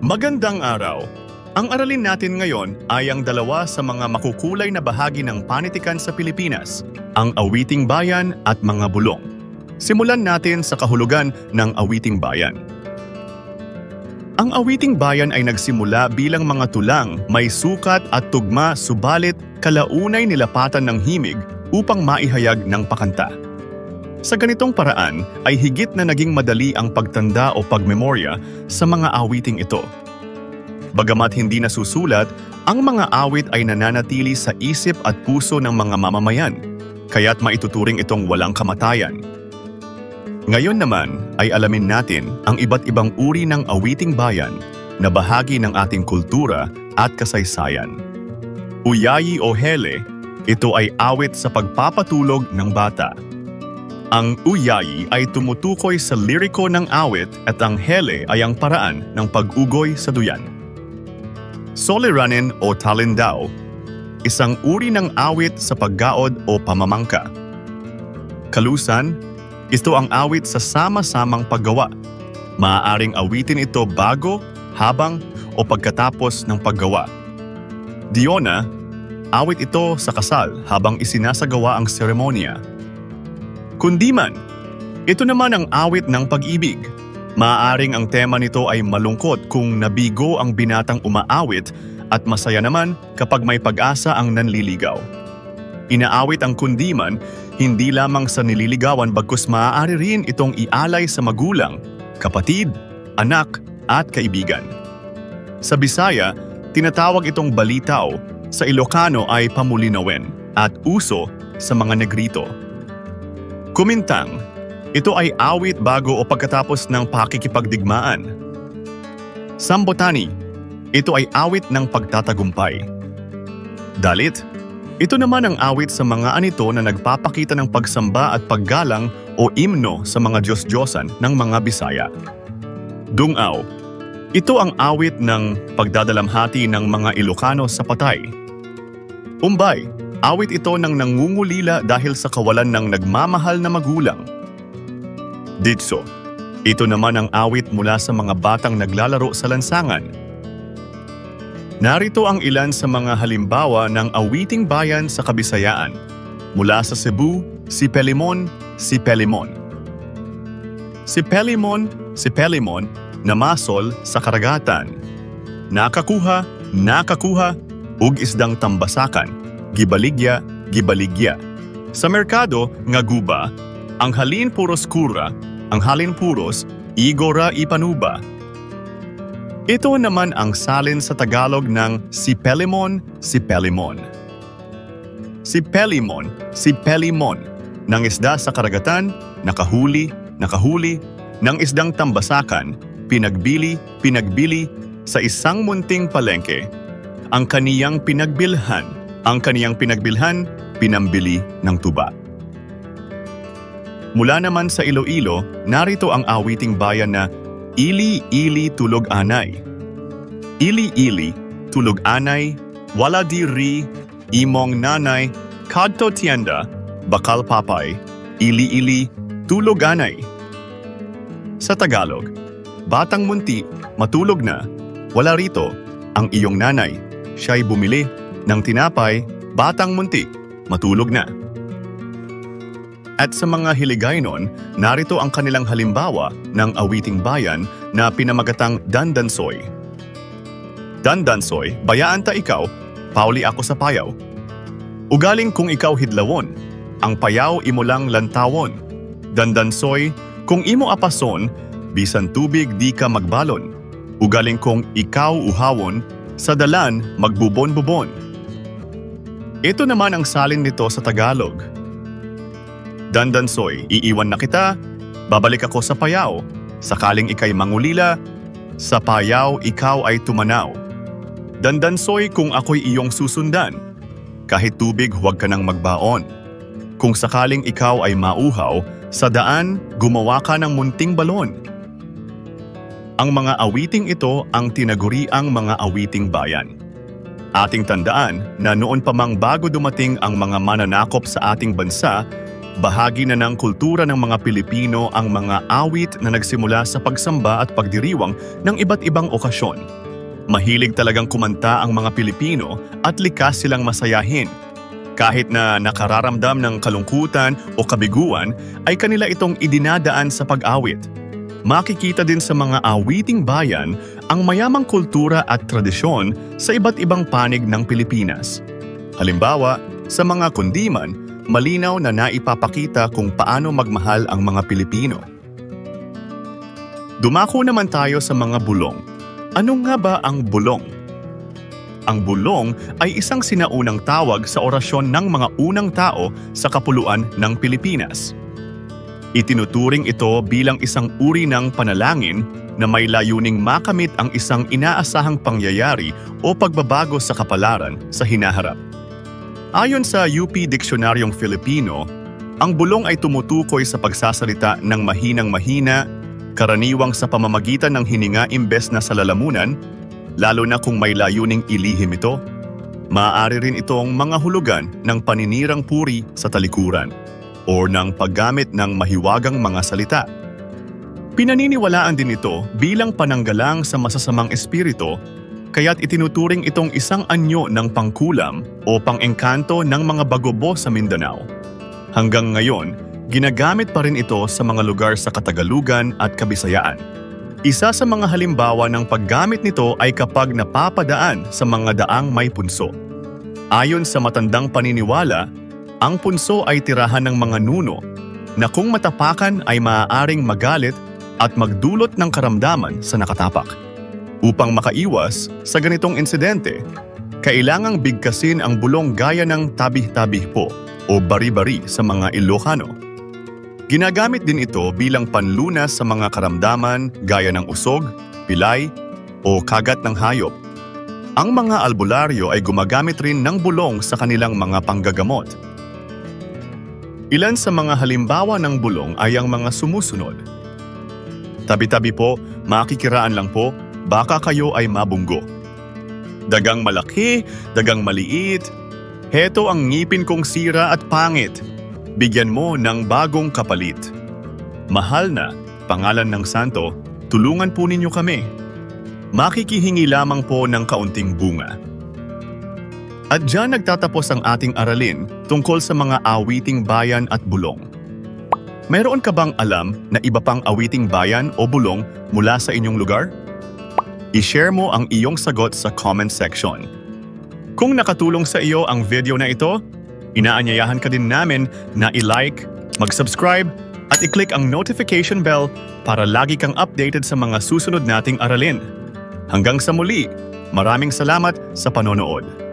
Magandang araw! Ang aralin natin ngayon ay ang dalawa sa mga makukulay na bahagi ng panitikan sa Pilipinas, ang awiting bayan at mga bulong. Simulan natin sa kahulugan ng awiting bayan. Ang awiting bayan ay nagsimula bilang mga tulang, may sukat at tugma subalit kalaunay nilapatan ng himig upang maihayag ng pakanta. Sa ganitong paraan ay higit na naging madali ang pagtanda o pagmemorya sa mga awiting ito. Bagamat hindi nasusulat, ang mga awit ay nananatili sa isip at puso ng mga mamamayan, kaya't maituturing itong walang kamatayan. Ngayon naman ay alamin natin ang iba't ibang uri ng awiting bayan na bahagi ng ating kultura at kasaysayan. Uyayi o hele, ito ay awit sa pagpapatulog ng bata. Ang uyayi ay tumutukoy sa liriko ng awit at ang hele ay ang paraan ng pag-ugoy sa duyan. Soliranin o talindaw, isang uri ng awit sa paggaod o pamamangka. Kalusan, ito ang awit sa sama-samang paggawa. Maaaring awitin ito bago, habang o pagkatapos ng paggawa. Diona, awit ito sa kasal habang isinasagawa ang seremonya. Kundiman, ito naman ang awit ng pag-ibig. Maaaring ang tema nito ay malungkot kung nabigo ang binatang umaawit at masaya naman kapag may pag-asa ang nanliligaw. Inaawit ang kundiman hindi lamang sa nililigawan bagkus maaari rin itong ialay sa magulang, kapatid, anak at kaibigan. Sa Bisaya, tinatawag itong balitaw, sa Ilocano ay pamulinawen at uso sa mga Negrito. Kumintang, ito ay awit bago o pagkatapos ng pakikipagdigmaan. Sambotani, ito ay awit ng pagtatagumpay. Dalit, ito naman ang awit sa mga anito na nagpapakita ng pagsamba at paggalang o imno sa mga Diyos-Diyosan ng mga Bisaya. Dungaw, ito ang awit ng pagdadalamhati ng mga Ilocano sa patay. Umbay, awit ito ng nangungulila dahil sa kawalan ng nagmamahal na magulang. Ditso, ito naman ang awit mula sa mga batang naglalaro sa lansangan. Narito ang ilan sa mga halimbawa ng awiting bayan sa Kabisayaan. Mula sa Cebu, si Pelimon, si Pelimon. Si Pelimon, si Pelimon, namasol sa karagatan. Nakakuha, nakakuha, ug isdang tambasakan, gibaligya, gibaligya. Sa merkado, nga guba, ang halin puros kura, ang halin puros, igora ipanuba. Ito naman ang salin sa Tagalog ng si Pelimon, si Pelimon. Si Pelimon, si Pelimon, ng isda sa karagatan, nakahuli, nakahuli, ng isdang tambasakan, pinagbili, pinagbili, sa isang munting palengke. Ang kaniyang pinagbilhan, pinambili ng tuba. Mula naman sa Iloilo, narito ang awiting bayan na Ili-ili tulog anay. Ili-ili tulog anay, wala diri, imong nanay, kadto tienda, bakal papay, ili-ili tulog anay. Sa Tagalog, batang munti, matulog na, wala rito, ang iyong nanay, siya'y bumili ng tinapay, batang munti, matulog na. At sa mga Hiligaynon, narito ang kanilang halimbawa ng awiting bayan na pinamagatang Dandansoy. Dandansoy, bayaan ta ikaw, pauli ako sa payaw. Ugaling kung ikaw hidlawon, ang payaw imo lang lantawon. Dandansoy, kung imo apason, bisan tubig di ka magbalon. Ugaling kung ikaw uhawon, sa dalan magbubon-bubon. Ito naman ang salin nito sa Tagalog. Dandansoy, iiwan na kita, babalik ako sa payaw. Sakaling ikay mangulila, sa payaw ikaw ay tumanaw. Dandansoy kung ako'y iyong susundan, kahit tubig huwag ka nang magbaon. Kung sakaling ikaw ay mauhaw, sa daan gumawa ka ng munting balon. Ang mga awiting ito ang tinaguriang mga awiting bayan. Ating tandaan na noon pa mang bago dumating ang mga mananakop sa ating bansa, Bahagi na ng kultura ng mga Pilipino ang mga awit na nagsimula sa pagsamba at pagdiriwang ng iba't ibang okasyon. Mahilig talagang kumanta ang mga Pilipino at likas silang masayahin. Kahit na nakararamdam ng kalungkutan o kabiguan, ay kanila itong idinadaan sa pag-awit. Makikita din sa mga awiting bayan ang mayamang kultura at tradisyon sa iba't ibang panig ng Pilipinas. Halimbawa, sa mga kundiman, malinaw na naipapakita kung paano magmahal ang mga Pilipino. Dumako naman tayo sa mga bulong. Ano nga ba ang bulong? Ang bulong ay isang sinaunang tawag sa orasyon ng mga unang tao sa kapuluan ng Pilipinas. Itinuturing ito bilang isang uri ng panalangin na may layuning makamit ang isang inaasahang pangyayari o pagbabago sa kapalaran sa hinaharap. Ayon sa UP Diksionaryong Filipino, ang bulong ay tumutukoy sa pagsasalita ng mahinang-mahina, karaniwang sa pamamagitan ng hininga imbes na sa lalamunan, lalo na kung may layuning ilihim ito. Maaari rin itong mga hulugan ng paninirang puri sa talikuran o ng paggamit ng mahiwagang mga salita. Pinaniniwalaan din ito bilang pananggalang sa masasamang espiritu, kaya't itinuturing itong isang anyo ng pangkulam o pang-engkanto ng mga bagobo sa Mindanao. Hanggang ngayon, ginagamit pa rin ito sa mga lugar sa Katagalugan at Kabisayaan. Isa sa mga halimbawa ng paggamit nito ay kapag napapadaan sa mga daang may punso. Ayon sa matandang paniniwala, ang punso ay tirahan ng mga nuno na kung matapakan ay maaaring magalit at magdulot ng karamdaman sa nakatapak. Upang makaiwas sa ganitong insidente, kailangang bigkasin ang bulong gaya ng tabih-tabih po o bari-bari sa mga Ilocano. Ginagamit din ito bilang panlunas sa mga karamdaman gaya ng usog, pilay o kagat ng hayop. Ang mga albularyo ay gumagamit rin ng bulong sa kanilang mga panggagamot. Ilan sa mga halimbawa ng bulong ay ang mga sumusunod. Tabi-tabi po, makikiraan lang po, baka kayo ay mabunggo. Dagang malaki, dagang maliit, heto ang ngipin kong sira at pangit. Bigyan mo ng bagong kapalit. Mahal na, pangalan ng santo, tulungan po ninyo kami. Makikihingi lamang po ng kaunting bunga. At diyan nagtatapos ang ating aralin tungkol sa mga awiting bayan at bulong. Mayroon ka bang alam na iba pang awiting bayan o bulong mula sa inyong lugar? I-share mo ang iyong sagot sa comment section. Kung nakatulong sa iyo ang video na ito, inaanyayahan ka din namin na i-like, mag-subscribe at i-click ang notification bell para lagi kang updated sa mga susunod nating aralin. Hanggang sa muli, maraming salamat sa panonood.